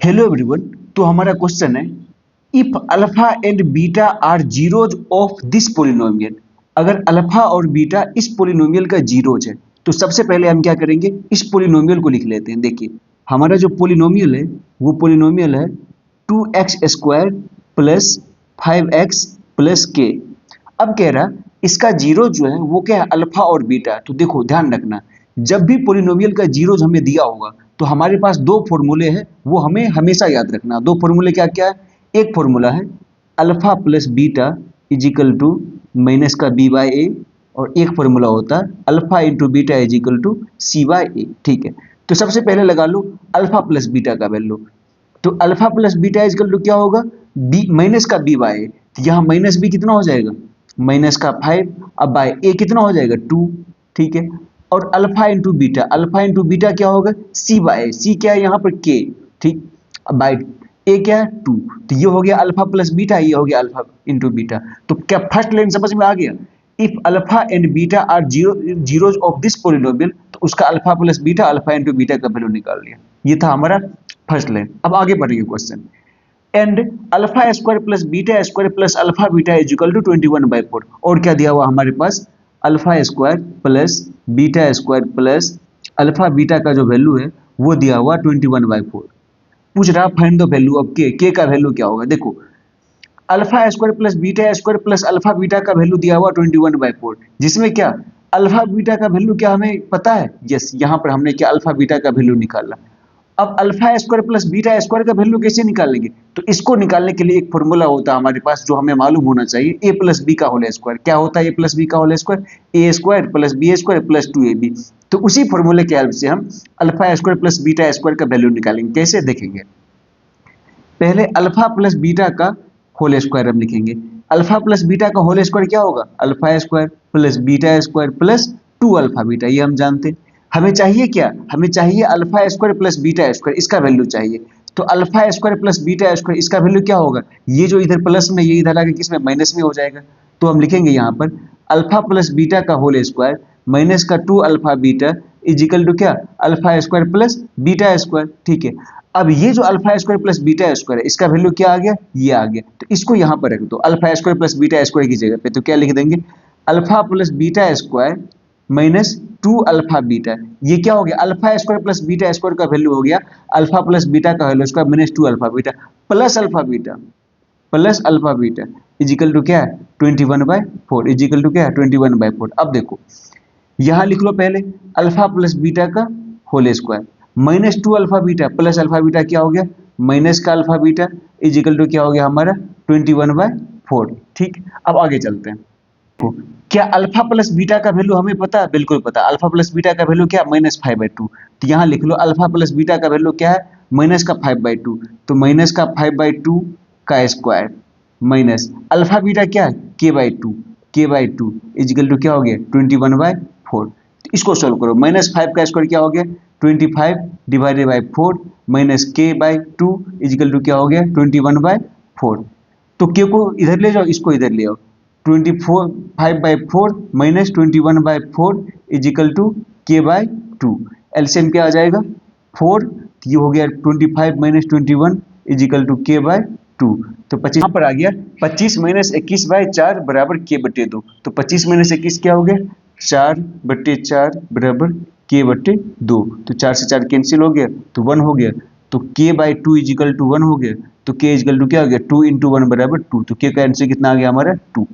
Hello everyone. तो हमारा question है if alpha and beta are zeros of this polynomial. अगर अल्फा और बीटा इस पोलिनोमियल का जीरोज है तो सबसे पहले हम क्या करेंगे, इस पोलिनोमियल को लिख लेते हैं। देखिए हमारा जो पोलिनोमियल है वो पोलिनोमियल है 2x² प्लस 5x प्लस के। अब कह रहा इसका जीरो जो है वो क्या है, अल्फा और बीटा। तो देखो ध्यान रखना, जब भी पोलिनोमियल का जीरोज हमें दिया होगा तो हमारे पास दो फॉर्मूले हैं, वो हमें हमेशा याद रखना। दो फॉर्मूले क्या क्या है, एक फॉर्मूला है alpha plus beta is equal to minus का बी बाई ए, और एक फॉर्मूला होता है alpha into beta is equal to c by a. ठीक है, तो सबसे पहले लगा लो अल्फा प्लस बीटा का वैल्यू। तो alpha plus beta is equal to क्या होगा, बी माइनस का बी बाई ए। तो यहाँ माइनस बी कितना हो जाएगा, माइनस का 5, अब बाय ए कितना हो जाएगा 2। ठीक है, और अल्फा इंटू बीटा क्या होगा, सी बाय, सी क्या है यहाँ पर के। ठीक, अब बाय ए क्या है 2। तो ये हो गया अल्फा प्लस बीटा, ये हो गया अल्फा इंटू बीटा। तो क्या फर्स्ट लाइन समझ में आ गया, if alpha and beta are zeros of this polynomial, तो उसका alpha plus beta alpha into beta का वैल्यू निकाल लिया। ये था हमारा फर्स्ट लाइन। अब आगे बढ़ेंगे question, and alpha square plus beta square plus alpha beta is equal to 21/4। और क्या दिया हुआ हमारे पास, alpha square plus beta square plus alpha beta का जो वैल्यू है वो दिया हुआ 21/4। पूछ रहा फाइंड द वैल्यू ऑफ के का वैल्यू क्या होगा। देखो alpha square plus beta square plus alpha beta का वैल्यू दिया हुआ 21/4, जिसमें क्या अल्फा बीटा का वैल्यू क्या हमें पता है। यस, यहाँ पर हमने क्या अल्फा बीटा का वैल्यू निकाला। अब alpha square plus beta square का वैल्यू कैसे निकालेंगे, तो इसको निकालने के लिए एक फॉर्मूला होता है हमारे पास जो हमें मालूम होना चाहिए, ए प्लस बी का होल स्क्वायर। क्या होता है ए प्लस बी का whole square, a square plus b square plus 2ab। तो उसी फॉर्मूले के हेल्प से हम alpha square plus beta square का वैल्यू निकालेंगे। कैसे देखेंगे, पहले अल्फा प्लस बीटा का होल स्क्वायर हम लिखेंगे। अल्फा प्लस बीटा का होल स्क्वायर क्या होगा, alpha square plus beta square plus 2 alpha beta, ये हम जानते हैं। हमें चाहिए क्या, हमें चाहिए alpha square plus beta square, इसका वैल्यू चाहिए। तो alpha square plus beta square इसका वैल्यू क्या होगा, ये जो इधर प्लस में ये इधर आके किसमें माइनस में हो जाएगा। तो हम लिखेंगे यहाँ पर अल्फा प्लस बीटा का होल स्क्वायर माइनस का 2 alpha beta is equal to क्या, alpha square plus beta square. ठीक है, अब ये जो alpha square plus beta square है इसका वैल्यू क्या आ गया, ये आ गया। तो इसको यहाँ पर रख दो alpha square plus beta square की जगह पे। तो क्या लिख देंगे, alpha plus beta square minus 2 alpha beta. ये क्या हो गया, alpha square plus beta square का वैल्यू हो गया अल्फा प्लस बीटा का value square minus 2 alpha beta plus alpha beta is equal to क्या है 21/4, इज इक्वल टू क्या है 21/4। अब देखो यहाँ लिख लो पहले अल्फा प्लस बीटा का whole square minus 2 alpha beta plus alpha beta क्या हो गया माइनस का alpha beta is equal to क्या हो गया हमारा 21/4। ठीक, अब आगे चलते हैं। तो क्या अल्फा प्लस बीटा का वैल्यू हमें पता है, बिल्कुल पता। अल्फा प्लस बीटा का वैल्यू क्या, -5/2। तो यहाँ लिख लो अल्फा प्लस बीटा का वैल्यू क्या है, माइनस का 5/2। तो माइनस का 5/2 का स्क्वायर माइनस अल्फा बीटा क्या है k/2 इज इक्वल टू क्या हो गया 21/4। तो इसको सोल्व करो, -5 का स्क्वायर क्या हो गया 25 divided by 4 minus k/2 is equal to क्या हो गया 21/4। तो k को इधर ले जाओ, इसको इधर ले आओ, 5/4 minus 21/4 is equal to k/2। LCM क्या आ जाएगा 4, ये हो गया 25 minus 21 is equal to k/2। तो 25 यहाँ पर आ गया 25 माइनस 21/4 बराबर k/2। तो 25 माइनस 21 क्या हो गया 4/4 बराबर k/2। तो 4 से 4 कैंसिल हो गया तो 1 हो गया। तो k/2 इज इक्वल टू 1 हो गया। तो k इज इक्वल टू क्या हो गया 2 × 1 बराबर 2। तो k का आंसर कितना आ गया हमारा 2।